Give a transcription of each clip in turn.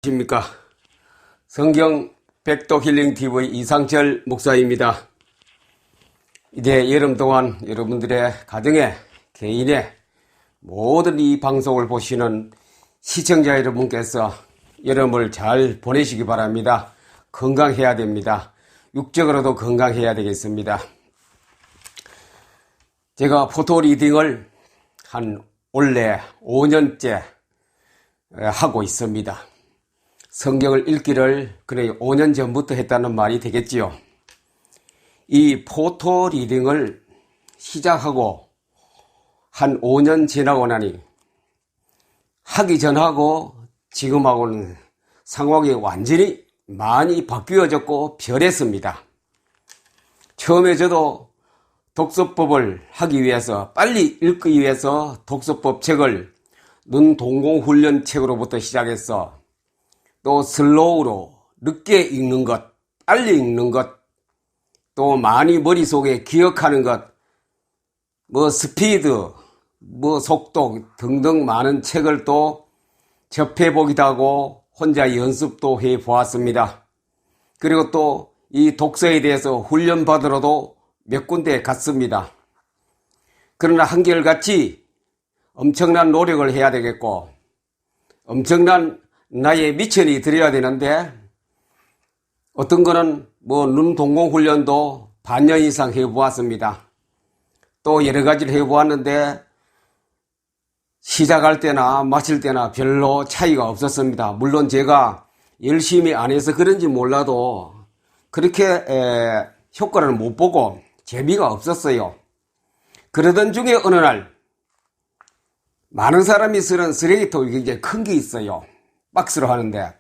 안녕하십니까. 성경 백도 힐링 TV 이상철 목사입니다. 이제 여름 동안 여러분들의 가정에, 개인의 모든 이 방송을 보시는 시청자 여러분께서 여름을 잘 보내시기 바랍니다. 건강해야 됩니다. 육적으로도 건강해야 되겠습니다. 제가 포토 리딩을 원래 5년째 하고 있습니다. 성경을 읽기를 5년 전부터 했다는 말이 되겠지요. 이 포토 리딩을 시작하고 한 5년 지나고 나니 하기 전하고 지금하고는 상황이 완전히 많이 바뀌어졌고 변했습니다. 처음에 저도 독서법을 하기 위해서, 빨리 읽기 위해서 독서법 책을 눈동공훈련 책으로부터 시작해서 또 슬로우로 늦게 읽는 것, 빨리 읽는 것, 또 많이 머릿속에 기억하는 것, 스피드, 속도 등등 많은 책을 또 접해보기도 하고 혼자 연습도 해보았습니다. 그리고 또 이 독서에 대해서 훈련받으러도 몇 군데 갔습니다. 그러나 한결같이 엄청난 노력을 해야 되겠고 엄청난 나의 미천이 들여야 되는데 어떤 거는 눈동공훈련도 반년 이상 해보았습니다. 또 여러 가지를 해보았는데 시작할 때나 마칠 때나 별로 차이가 없었습니다. 물론 제가 열심히 안 해서 그런지 몰라도 그렇게 효과를 못 보고 재미가 없었어요. 그러던 중에 어느 날 많은 사람이 쓰는 쓰레기통이 굉장히 큰 게 있어요. 박스로 하는데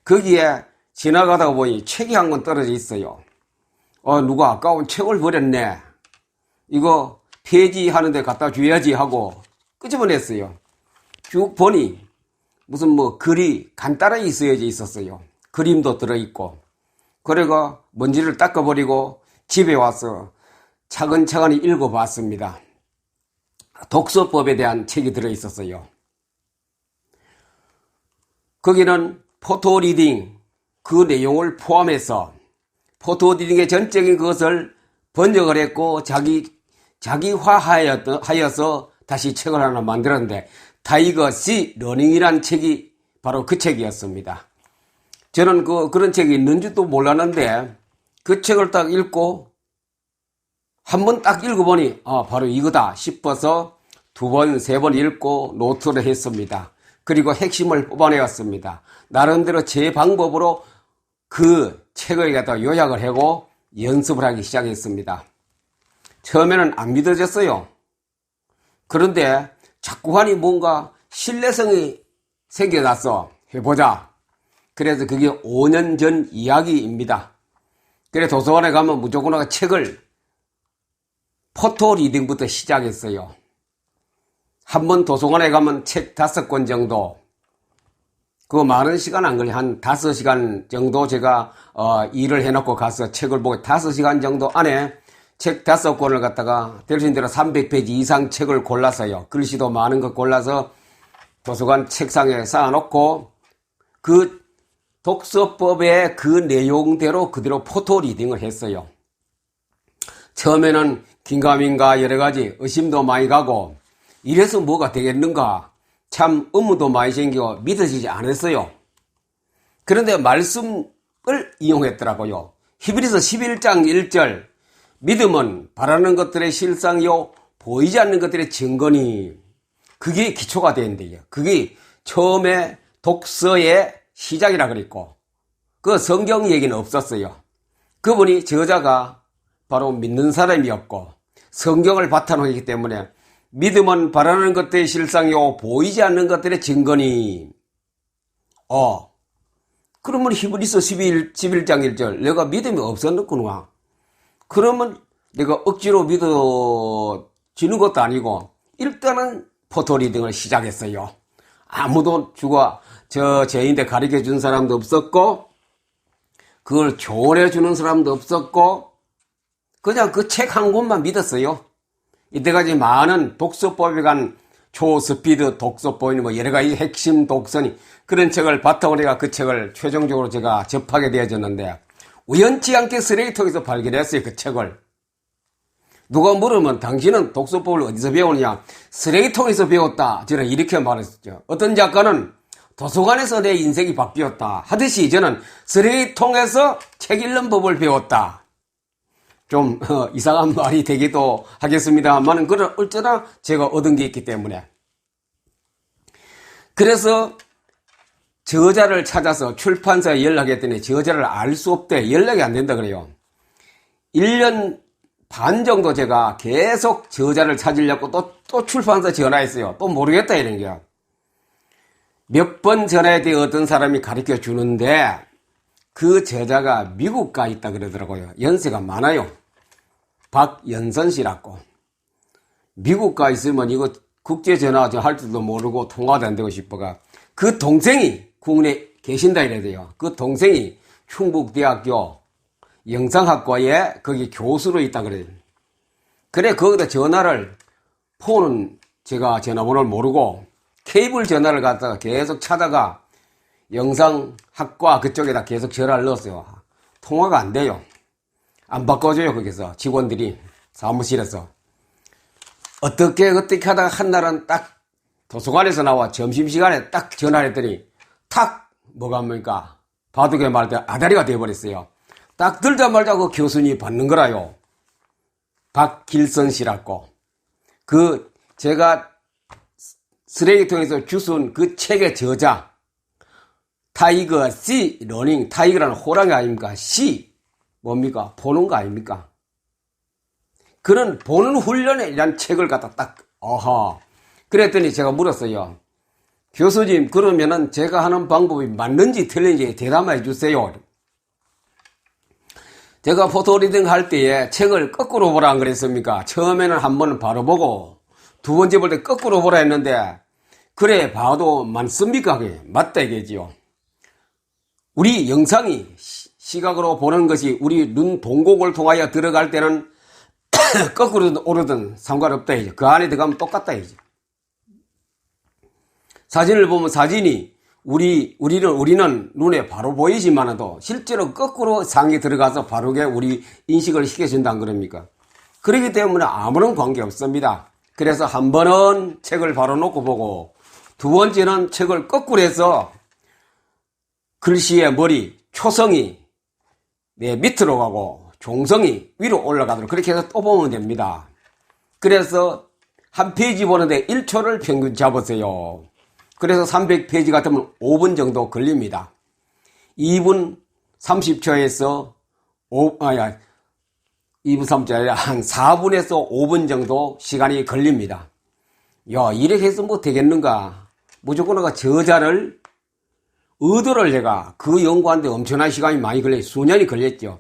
거기에 지나가다가 보니 책이 한 권 떨어져 있어요. 누가 아까운 책을 버렸네. 이거 폐지하는데 갖다 줘야지 하고 끄집어냈어요. 쭉 보니 무슨 글이 간단하게 쓰여져 있었어요. 그림도 들어있고. 그래가 먼지를 닦아버리고 집에 와서 차근차근히 읽어봤습니다. 독서법에 대한 책이 들어있었어요. 거기는 포토 리딩 그 내용을 포함해서 포토 리딩의 전적인 것을 번역을 했고 자기화하여서 다시 책을 하나 만들었는데 타이거 C 러닝이라는 책이 바로 그 책이었습니다. 저는 그런 책이 있는 줄도 몰랐는데 그 책을 딱 읽고 한번 딱 읽어보니 바로 이거다 싶어서 두 번, 세 번 읽고 노트를 했습니다. 그리고 핵심을 뽑아내었습니다. 나름대로 제 방법으로 그 책을 갖다 요약을 하고 연습을 하기 시작했습니다. 처음에는 안 믿어졌어요. 그런데 자꾸하니 뭔가 신뢰성이 생겨났어. 해보자. 그래서 그게 5년 전 이야기입니다. 그래 도서관에 가면 무조건 책을 포토 리딩부터 시작했어요. 한번 도서관에 가면 책 5권 정도, 그거 많은 시간 안 걸려. 한 5시간 정도 제가 일을 해놓고 가서 책을 보고 5시간 정도 안에 책 5권을 갖다가 대신대로 300페이지 이상 책을 골라서요. 글씨도 많은 거 골라서 도서관 책상에 쌓아놓고 그 독서법의 그 내용대로 그대로 포토 리딩을 했어요. 처음에는 긴가민가 여러 가지 의심도 많이 가고 이래서 뭐가 되겠는가 참 의문도 많이 생기고 믿어지지 않았어요. 그런데 말씀을 이용했더라고요. 히브리서 11장 1절 믿음은 바라는 것들의 실상이요 보이지 않는 것들의 증거니, 그게 기초가 되는데요. 그게 처음에 독서의 시작이라 그랬고 그 성경 얘기는 없었어요. 그분이 저자가 바로 믿는 사람이었고 성경을 바탕으로 했기 때문에 믿음은 바라는 것들의 실상이요 보이지 않는 것들의 증거니. 그러면 히브리서 11장 1절 내가 믿음이 없었는구나. 그러면 내가 억지로 믿어지는 것도 아니고 일단은 포토 리딩을 시작했어요. 아무도 저인데 가르쳐 준 사람도 없었고 그걸 조언해 주는 사람도 없었고 그냥 그 책 한 권만 믿었어요. 이때까지 많은 독서법에 관한 초스피드 독서법이니 뭐 여러 가지 핵심 독서니 그런 책을 바탕으로 내가 그 책을 최종적으로 제가 접하게 되어졌는데 우연치 않게 쓰레기통에서 발견했어요. 그 책을. 누가 물으면 당신은 독서법을 어디서 배우느냐? 쓰레기통에서 배웠다. 저는 이렇게 말했었죠. 어떤 작가는 도서관에서 내 인생이 바뀌었다 하듯이 저는 쓰레기통에서 책 읽는 법을 배웠다. 좀 이상한 말이 되기도 하겠습니다만은 그런 어쩌나 제가 얻은 게 있기 때문에. 그래서 저자를 찾아서 출판사에 연락했더니 저자를 알 수 없대. 연락이 안 된다 그래요. 1년 반 정도 제가 계속 저자를 찾으려고 또 출판사 전화했어요. 또 모르겠다 이런 게요. 몇 번 전화해도 어떤 사람이 가르쳐 주는데 그 저자가 미국 가 있다 그러더라고요. 연세가 많아요. 박연선 씨라고. 미국 가 있으면 이거 국제 전화 할 줄도 모르고 통화도 안 되고 싶어가 그 동생이 국내에 계신다 이래야 돼요. 그 동생이 충북대학교 영상학과에 거기 교수로 있다 그래요. 그래 거기다 전화를 폰은 제가 전화번호를 모르고 케이블 전화를 갖다가 계속 찾아가 영상학과 그쪽에다 계속 전화를 넣었어요. 통화가 안 돼요. 안 바꿔줘요. 거기서 직원들이 사무실에서. 어떻게 하다가 한날은 딱 도서관에서 나와 점심시간에 딱 전화를 했더니 탁 뭐가 뭡니까 바둑에 말때 아다리가 돼버렸어요. 딱 들자마자 그 교수님이 받는 거라요. 박길선 씨라고. 그 제가 쓰레기통에서 주운 그 책의 저자 타이거 C 러닝 타이거라는 호랑이 아닙니까? C 뭡니까? 보는 거 아닙니까? 그런 보는 훈련에 이란 책을 갖다 딱 어허 그랬더니 제가 물었어요. 교수님 그러면은 제가 하는 방법이 맞는지 틀린지 대답해 주세요. 제가 포토리딩 할 때에 책을 거꾸로 보라 안 그랬습니까? 처음에는 한 번은 바로 보고 두 번째 볼 때 거꾸로 보라 했는데 그래 봐도 맞습니까? 그게 맞다 이게지요. 우리 영상이 시각으로 보는 것이 우리 눈 동곡을 통하여 들어갈 때는 거꾸로든 오르든 상관없다 이제. 그 안에 들어가면 똑같다 이제. 사진을 보면 사진이 우리는 눈에 바로 보이지만도 실제로 거꾸로 상에 들어가서 바르게 우리 인식을 시켜준다는 겁니까? 그렇기 때문에 아무런 관계 없습니다. 그래서 한 번은 책을 바로 놓고 보고 두 번째는 책을 거꾸로 해서 글씨의 머리, 초성이 내 밑으로 가고 종성이 위로 올라가도록 그렇게 해서 또 보면 됩니다. 그래서 한 페이지 보는데 1초를 평균 잡으세요. 그래서 300페이지 같으면 5분 정도 걸립니다. 2분 30초에서 2분 30초 아니라 한 4분에서 5분 정도 시간이 걸립니다. 야, 이렇게 해서 뭐 되겠는가? 무조건 내가 저자를 의도를 제가 그 연구하는데 엄청난 시간이 많이 걸려요. 수년이 걸렸죠.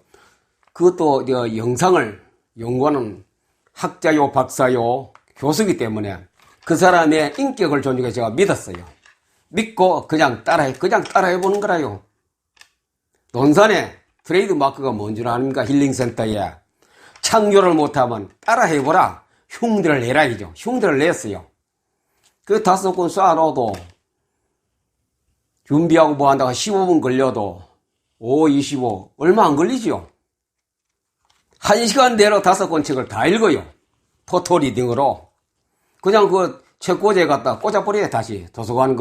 그것도 영상을 연구하는 학자요, 박사요, 교수이기 때문에 그 사람의 인격을 존중해 제가 믿었어요. 믿고 그냥 따라해보는 거라요. 논산에 트레이드 마크가 뭔 줄 아닙니까? 힐링센터에. 창조를 못하면 따라해보라. 흉들을 내라이죠. 흉들을 냈어요. 그 5권 쏴놓아도 준비하고 뭐 한다고 15분 걸려도 5, 25 얼마 안 걸리지요. 1시간 내로 5권 책을 다 읽어요. 포토리딩으로. 그냥 그 책꽂이에 갖다 꽂아버려요. 다시 도서관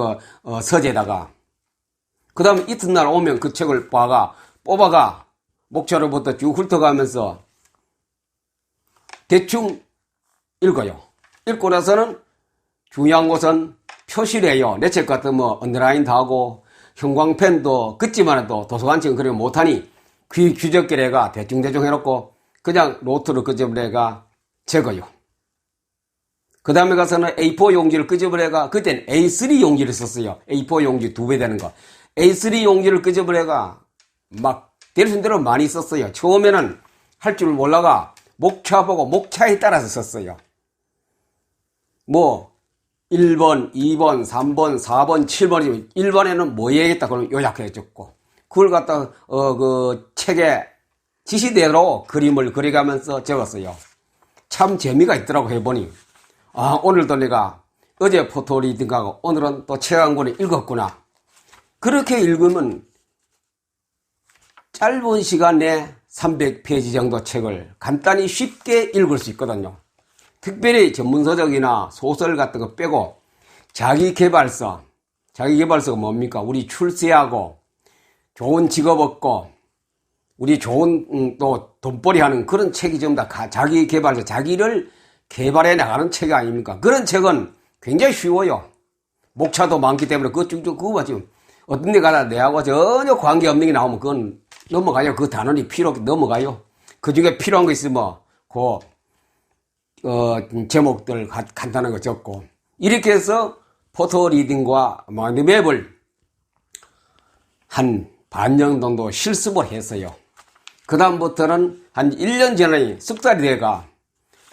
서재에다가. 그 다음에 이튿날 오면 그 책을 뽑아가 목차로부터 쭉 훑어가면서 대충 읽어요. 읽고 나서는 중요한 곳은 표시를 해요. 내 책 같은 언더라인도 하고 형광펜도 긋지만 해도 도서관 책은 그렇게 못하니 규적결에가 대충 해놓고 그냥 노트로 끄집어내가 적어요. 그 다음에 가서는 A4 용지를 끄집어내가 그땐 A3 용지를 썼어요. A4 용지 2배 되는 거. A3 용지를 끄집어내가 막 대로 대로 많이 썼어요. 처음에는 할 줄 몰라가 목차 보고 목차에 따라서 썼어요. 1번, 2번, 3번, 4번, 7번이면 1번에는 뭐 해야겠다 그러면 요약해 줬고 그걸 갖다 그 책에 지시대로 그림을 그려가면서 적었어요. 참 재미가 있더라고 해보니 오늘도 내가 어제 포토 리딩하고 오늘은 또 책 한 권을 읽었구나. 그렇게 읽으면 짧은 시간에 300페이지 정도 책을 간단히 쉽게 읽을 수 있거든요. 특별히 전문서적이나 소설 같은 거 빼고 자기계발서, 자기계발서가 뭡니까? 우리 출세하고 좋은 직업 얻고 우리 좋은 또 돈벌이 하는 그런 책이 전부 다 자기계발서, 자기를 개발해 나가는 책이 아닙니까? 그런 책은 굉장히 쉬워요. 목차도 많기 때문에 그거 쭉쭉 그거 지금 어떤 데 가다 내하고 전혀 관계없는 게 나오면 그건 넘어가요. 그 단원이 필요 없게 넘어가요. 그 중에 필요한 거 있으면 제목들 간단한 거 적고 이렇게 해서 포토 리딩과 마인드맵을 한 반년 정도 실습을 했어요. 그 다음부터는 한 1년 전에 숙달이 돼가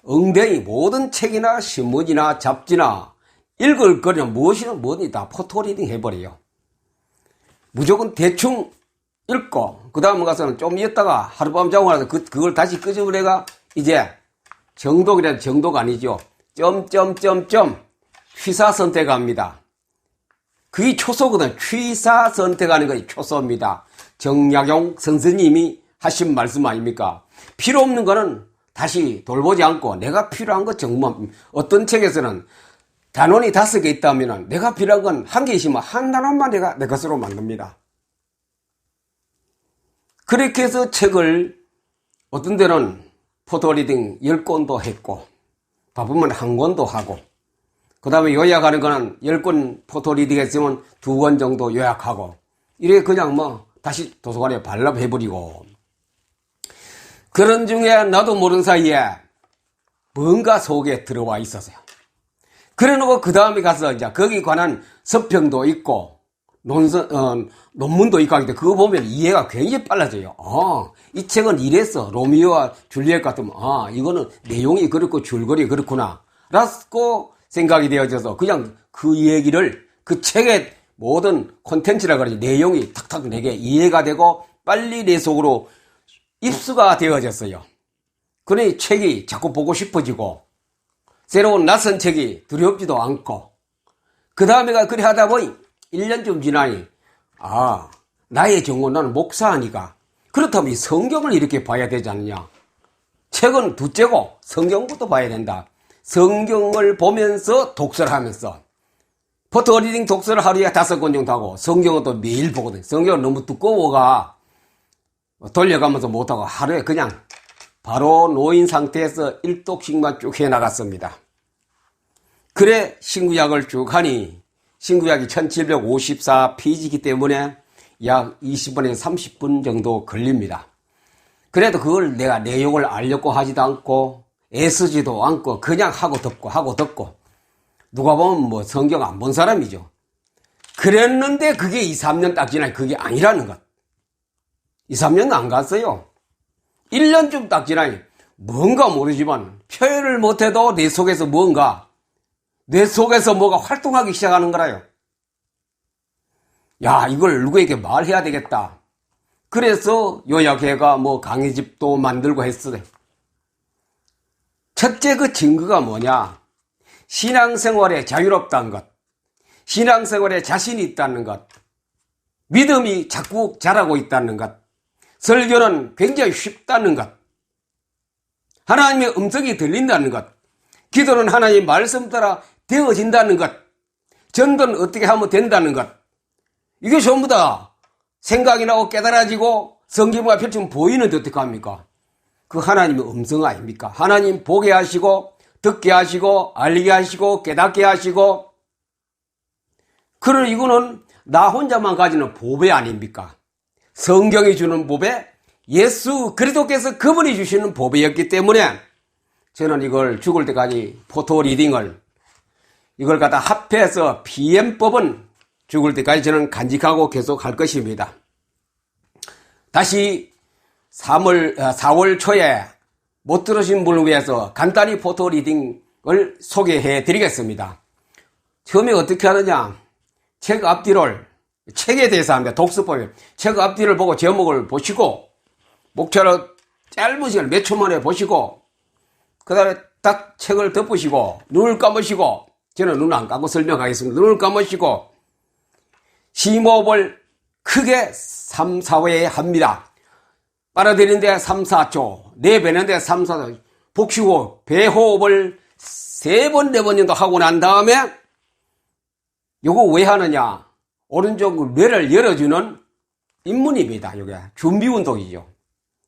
엉덩이 모든 책이나 신문이나 잡지나 읽을 거리는 무엇이든 뭐든 다 포토 리딩 해버려요. 무조건 대충 읽고 그 다음 가서는 좀 있다가 하룻밤 자고 나서 그걸 다시 끄집어내가 이제 정독이라도 정독 아니죠. 점점점점 취사 선택합니다. 그게 초소거든. 취사 선택하는 것이 초소입니다. 정약용 선생님이 하신 말씀 아닙니까? 필요 없는 거는 다시 돌보지 않고 내가 필요한 거 정말 어떤 책에서는 단원이 5개 있다면 내가 필요한 건 1개 있으면 한 단원만 내가 내 것으로 만듭니다. 그렇게 해서 책을 어떤 데는 포토리딩 10권도 했고 바쁘면 1권도 하고 그 다음에 요약하는 거는 10권 포토리딩 했으면 2권 정도 요약하고 이렇게 그냥 다시 도서관에 발납해버리고 그런 중에 나도 모르는 사이에 뭔가 속에 들어와 있었어요. 그래 놓고 그 다음에 가서 이제 거기 관한 서평도 있고 논문도 있고 하기 때문에 그거 보면 이해가 굉장히 빨라져요. 이 책은 이래서 로미오와 줄리엣 같으면 이거는 내용이 그렇고 줄거리 그렇구나 라고 생각이 되어져서 그냥 그 얘기를 그 책의 모든 콘텐츠라 그러지 내용이 탁탁 내게 이해가 되고 빨리 내 속으로 입수가 되어졌어요. 그러니 책이 자꾸 보고 싶어지고 새로운 낯선 책이 두렵지도 않고 그 다음에가 그래 하다 보니 1년쯤 지나니 나의 경우 나는 목사니까 그렇다면 이 성경을 이렇게 봐야 되지 않느냐. 책은 둘째고 성경부터 봐야 된다. 성경을 보면서 독서를 하면서 포토 리딩 독서를 하루에 5권 정도 하고 성경은 또 매일 보거든요. 성경은 너무 두꺼워가 돌려가면서 못하고 하루에 그냥 바로 놓인 상태에서 1독씩만 쭉 해나갔습니다. 그래 신구약을 쭉 하니 신구약이 1754페이지이기 때문에 약 20분에서 30분 정도 걸립니다. 그래도 그걸 내가 내용을 알려고 하지도 않고 애쓰지도 않고 그냥 하고 듣고 누가 보면 성경 안 본 사람이죠. 그랬는데 그게 2, 3년 딱 지나니 그게 아니라는 것. 2, 3년도 안 갔어요. 1년쯤 딱 지나니 뭔가 모르지만 표현을 못해도 내 속에서 뭐가 활동하기 시작하는 거라요. 야, 이걸 누구에게 말해야 되겠다. 그래서 요약회가 강의집도 만들고 했어요. 첫째 그 증거가 뭐냐? 신앙생활에 자유롭다는 것, 신앙생활에 자신이 있다는 것, 믿음이 자꾸 자라고 있다는 것, 설교는 굉장히 쉽다는 것, 하나님의 음성이 들린다는 것, 기도는 하나님의 말씀 따라 되어진다는 것, 전도는 어떻게 하면 된다는 것, 이게 전부 다 생각이 나고 깨달아지고 성경과 펼치면 보이는데 어떡합니까? 그 하나님의 음성 아닙니까? 하나님 보게 하시고 듣게 하시고 알게 하시고 깨닫게 하시고 그런 이거는 나 혼자만 가지는 보배 아닙니까? 성경이 주는 보배, 예수 그리스도께서 그분이 주시는 보배였기 때문에 저는 이걸 죽을 때까지 포토 리딩을 이걸 갖다 합해서 PM법은 죽을 때까지 저는 간직하고 계속 할 것입니다. 다시 4월 초에 못 들으신 분을 위해서 간단히 포토 리딩을 소개해 드리겠습니다. 처음에 어떻게 하느냐? 책 앞뒤를 책에 대해서 합니다. 독서법에 책 앞뒤를 보고 제목을 보시고 목차를 짧은 시간 몇 초 만에 보시고 그 다음에 딱 책을 덮으시고 눈을 감으시고 저는 눈 안 감고 설명하겠습니다. 눈을 감으시고 심호흡을 크게 3, 4회 합니다. 빨아들이는데 3, 4초, 내뱉는데 3, 4초, 복식호흡, 배호흡을 3번, 4번 정도 하고 난 다음에 요거 왜 하느냐? 오른쪽 뇌를 열어주는 입문입니다. 이게 준비운동이죠.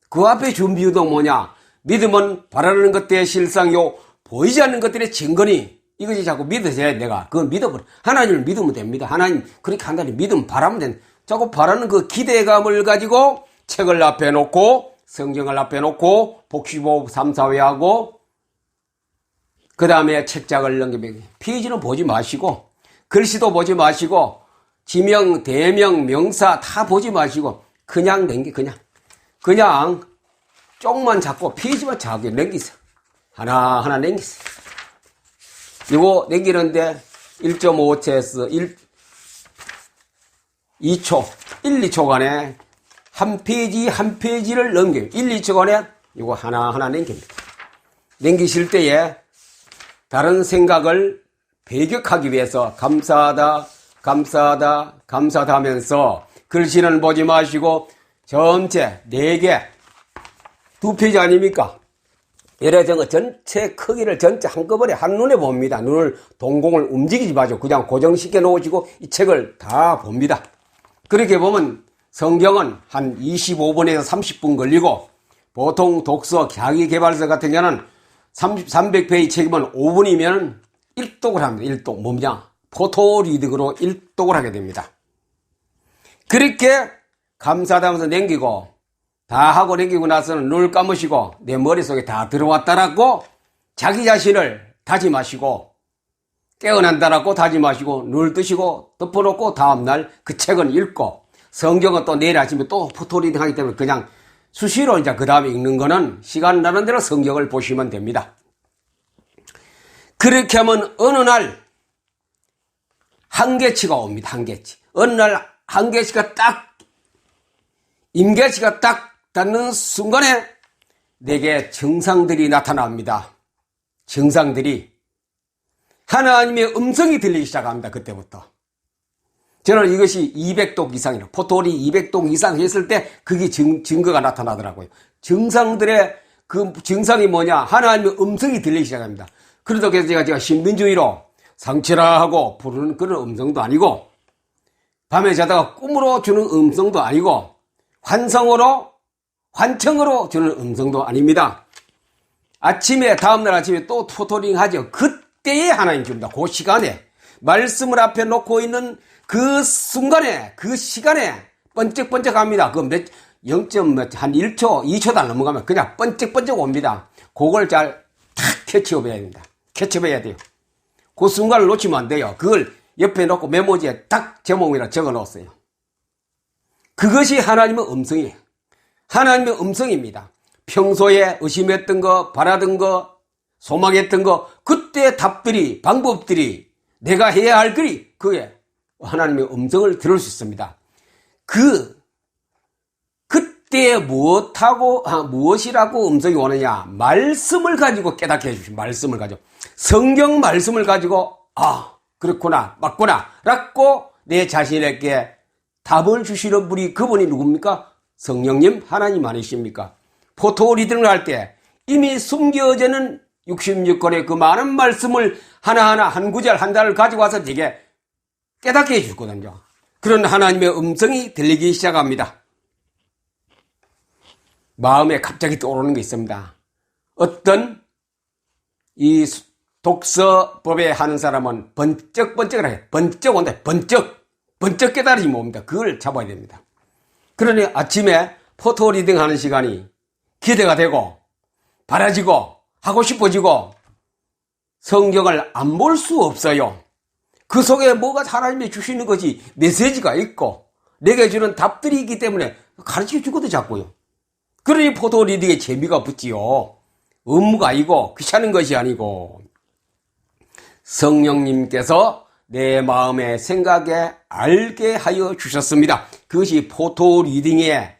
그 앞에 준비운동 뭐냐? 믿음은 바라는 것들의 실상이요 보이지 않는 것들의 증거니. 이것이 자꾸 믿어져야 내가 그건 믿어버려. 하나님을 믿으면 됩니다. 하나님 그렇게 한다니 믿으면 바라면 된다. 자꾸 바라는 그 기대감을 가지고 책을 앞에 놓고 성경을 앞에 놓고 복식호흡 3, 4회 하고 그 다음에 책장을 넘기면 페이지는 보지 마시고 글씨도 보지 마시고 지명, 대명, 명사 다 보지 마시고 그냥 그냥 쪽만 잡고 페이지만 작게 넘기세요. 하나하나 넘기세요. 이거 넘기는데 1.5초에서 2초, 1, 2초간에 한 페이지 한 페이지를 넘겨요. 1, 2초간에 이거 하나하나 넘깁니다. 넘기실 때에 다른 생각을 배격하기 위해서 감사하다 하면서 글씨는 보지 마시고 전체 4개, 2페이지 아닙니까? 이래 저거 전체 크기를 전체 한꺼번에 한눈에 봅니다. 눈을 동공을 움직이지 마시고 그냥 고정시켜 놓으시고 이 책을 다 봅니다. 그렇게 보면 성경은 한 25분에서 30분 걸리고 보통 독서 자기개발서 같은 경우는 300페이지 책이면 5분이면 1독을 합니다. 1독 뭐냐? 포토리딩으로 1독을 하게 됩니다. 그렇게 감사하다 하면서 남기고 다 하고 남기고 나서는 눈을 감으시고 내 머릿속에 다 들어왔다라고 자기 자신을 다짐하시고 깨어난다라고 다짐하시고 눈을 뜨시고 덮어놓고 다음날 그 책은 읽고 성경은 또 내일 아침에 또 포토리딩 하기 때문에 그냥 수시로 이제 그 다음에 읽는 거는 시간 나는 대로 성경을 보시면 됩니다. 그렇게 하면 어느 날 한계치가 옵니다. 한계치. 어느 날 한계치가 딱 임계치가 딱 닿는 순간에 내게 증상들이 나타납니다. 증상들이 하나님의 음성이 들리기 시작합니다. 그때부터. 저는 이것이 200독 이상이라 포토리 200독 이상 했을 때 그게 증거가 나타나더라고요. 증상들의 그 증상이 뭐냐? 하나님의 음성이 들리기 시작합니다. 그러다 해서 제가 신민주의로 상치라 하고 부르는 그런 음성도 아니고 밤에 자다가 꿈으로 주는 음성도 아니고 환청으로 주는 음성도 아닙니다. 다음날 아침에 또 포토링 하죠. 그때에 하나님 줍니다. 그 시간에 말씀을 앞에 놓고 있는 그 순간에 그 시간에 번쩍번쩍 합니다. 그 한 1초, 2초도 안 넘어가면 그냥 번쩍번쩍 옵니다. 그걸 잘 탁 캐치업해야 됩니다. 캐치업해야 돼요. 그 순간을 놓치면 안 돼요. 그걸 옆에 놓고 메모지에 딱 제목이라 적어 놓았어요. 그것이 하나님의 음성이에요. 하나님의 음성입니다. 평소에 의심했던 거, 바라던 거, 소망했던 거, 그때 답들이, 방법들이, 내가 해야 할 글이, 그게 하나님의 음성을 들을 수 있습니다. 그때 무엇이라고 음성이 오느냐? 말씀을 가지고 깨닫게 해주십시오. 말씀을 가지고. 성경 말씀을 가지고, 그렇구나, 맞구나, 라고 내 자신에게 답을 주시는 분이 그분이 누굽니까? 성령님, 하나님 아니십니까? 포토리딩을 할 때 이미 숨겨지는 66권의 그 많은 말씀을 하나하나 한 구절 한 단을 가지고 와서 제게 깨닫게 해주거든요. 그런 하나님의 음성이 들리기 시작합니다. 마음에 갑자기 떠오르는 게 있습니다. 어떤 이 독서법에 하는 사람은 번쩍번쩍을 해요. 번쩍 온다. 번쩍 깨달으면 옵니다. 그걸 잡아야 됩니다. 그러니 아침에 포토리딩 하는 시간이 기대가 되고 바라지고 하고 싶어지고 성경을 안 볼 수 없어요. 그 속에 뭐가 하나님이 주시는 것이 메시지가 있고 내게 주는 답들이 있기 때문에 가르쳐 주거든 자꾸요. 그러니 포토리딩에 재미가 붙지요. 의무가 아니고 귀찮은 것이 아니고 성령님께서 내 마음의 생각에 알게 하여 주셨습니다. 그것이 포토리딩에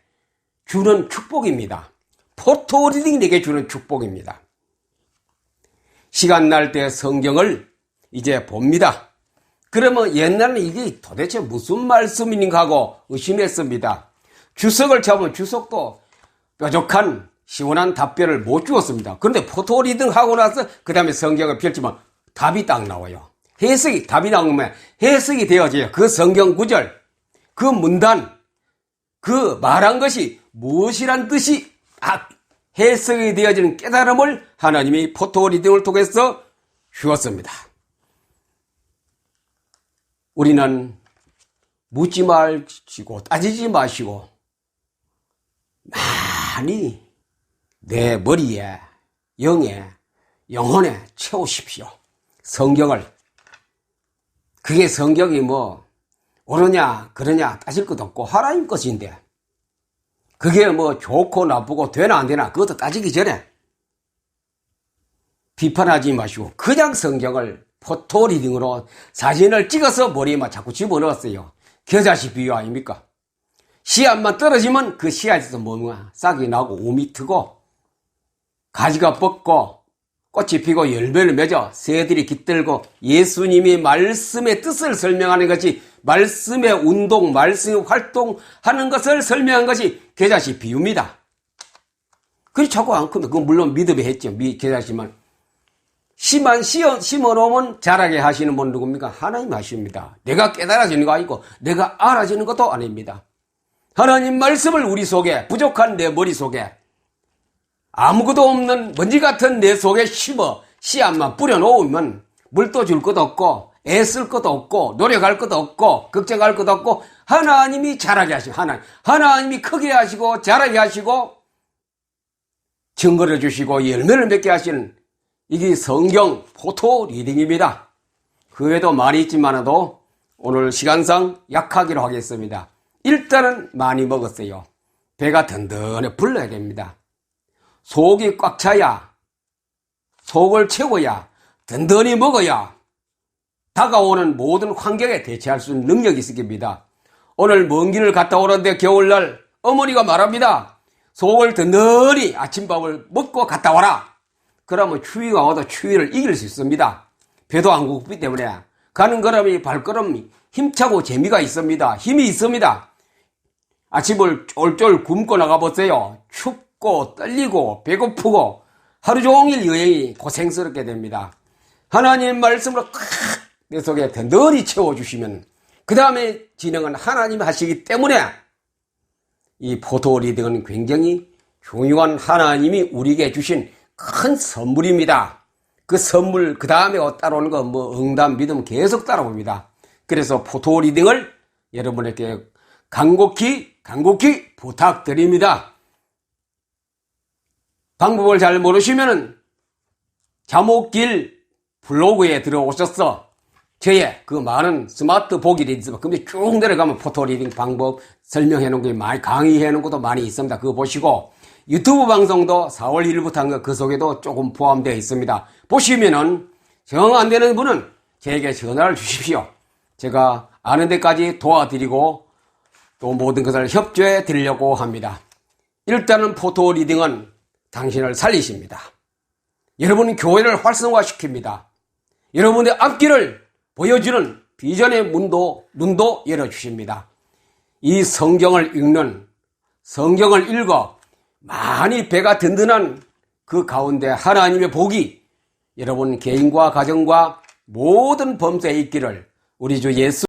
주는 축복입니다. 포토리딩이 내게 주는 축복입니다. 시간 날 때 성경을 이제 봅니다. 그러면 옛날에는 이게 도대체 무슨 말씀인가 하고 의심했습니다. 주석을 잡으면 주석도 뾰족한 시원한 답변을 못 주었습니다. 그런데 포토 리딩 하고 나서 그 다음에 성경을 펼치면 답이 딱 나와요. 해석이, 답이 나오면 해석이 되어져요. 그 성경 구절, 그 문단, 그 말한 것이 무엇이란 뜻이 해석이 되어지는 깨달음을 하나님이 포토 리딩을 통해서 주었습니다. 우리는 묻지 마시고 따지지 마시고 많이 내 머리에, 영에, 영혼에 채우십시오. 성경을. 그게 성경이 뭐 옳으냐 그러냐 따질 것도 없고 하나님 것인데 그게 뭐 좋고 나쁘고 되나 안 되나 그것도 따지기 전에 비판하지 마시고 그냥 성경을 포토 리딩으로 사진을 찍어서 머리에 자꾸 집어넣었어요. 겨자씨 비유 아닙니까? 씨앗만 떨어지면 그 씨앗에서 뭐가 싹이 나고 우미 트고 가지가 뻗고 꽃이 피고 열매를 맺어 새들이 깃들고 예수님이 말씀의 뜻을 설명하는 것이 말씀의 운동, 말씀의 활동하는 것을 설명한 것이 겨자씨 비유입니다. 그게 자꾸 안 큽니다. 그건 물론 믿음이 했죠. 겨자씨만. 씨만 심어놓으면 자라게 하시는 분 누굽니까? 하나님 하십니다. 내가 깨달아지는 거 아니고 내가 알아지는 것도 아닙니다. 하나님 말씀을 우리 속에 부족한 내 머릿속에 아무것도 없는 먼지 같은 내 속에 심어 씨앗만 뿌려놓으면 물도 줄 것도 없고 애쓸 것도 없고 노력할 것도 없고 걱정할 것도 없고 하나님이 자라게 하시고 하나님이 크게 하시고 자라게 하시고 증거를 주시고 열매를 맺게 하시는 이게 성경 포토 리딩입니다. 그 외에도 많이 있지만도 오늘 시간상 약하기로 하겠습니다. 일단은 많이 먹었어요. 배가 든든해 불러야 됩니다. 속이 꽉 차야, 속을 채워야, 든든히 먹어야 다가오는 모든 환경에 대처할 수 있는 능력이 있을 겁니다. 오늘 먼 길을 갔다 오는데 겨울날 어머니가 말합니다. 속을 든든히 아침밥을 먹고 갔다 와라. 그러면 추위가 와도 추위를 이길 수 있습니다. 배도 안 고프기 때문에 가는 걸음이 발걸음이 힘차고 재미가 있습니다. 힘이 있습니다. 아침을 쫄쫄 굶고 나가보세요. 춥고 떨리고 배고프고 하루 종일 여행이 고생스럽게 됩니다. 하나님 말씀으로 내 속에 든든히 채워주시면 그 다음에 진행은 하나님이 하시기 때문에 이 포토 리딩은 굉장히 중요한 하나님이 우리에게 주신 큰 선물입니다. 그 선물 그 다음에 따라오는 거 뭐 응답 믿음 계속 따라옵니다. 그래서 포토 리딩을 여러분에게 간곡히 부탁드립니다. 방법을 잘 모르시면은 자목길 블로그에 들어오셔서 저의 그 많은 스마트 보기들이 있습니다. 근데 쭉 내려가면 포토 리딩 방법 설명해 놓은 게 많이 강의해 놓은 것도 많이 있습니다. 그거 보시고 유튜브 방송도 4월 1일부터 한 거 그 속에도 조금 포함되어 있습니다. 보시면은 정 안 되는 분은 저에게 전화를 주십시오. 제가 아는 데까지 도와드리고 또 모든 것을 협조해 드리려고 합니다. 일단은 포토 리딩은 당신을 살리십니다. 여러분 교회를 활성화시킵니다. 여러분의 앞길을 보여주는 비전의 눈도 열어주십니다. 이 성경을 읽어 많이 배가 든든한 그 가운데 하나님의 복이 여러분 개인과 가정과 모든 범사에 있기를 우리 주 예수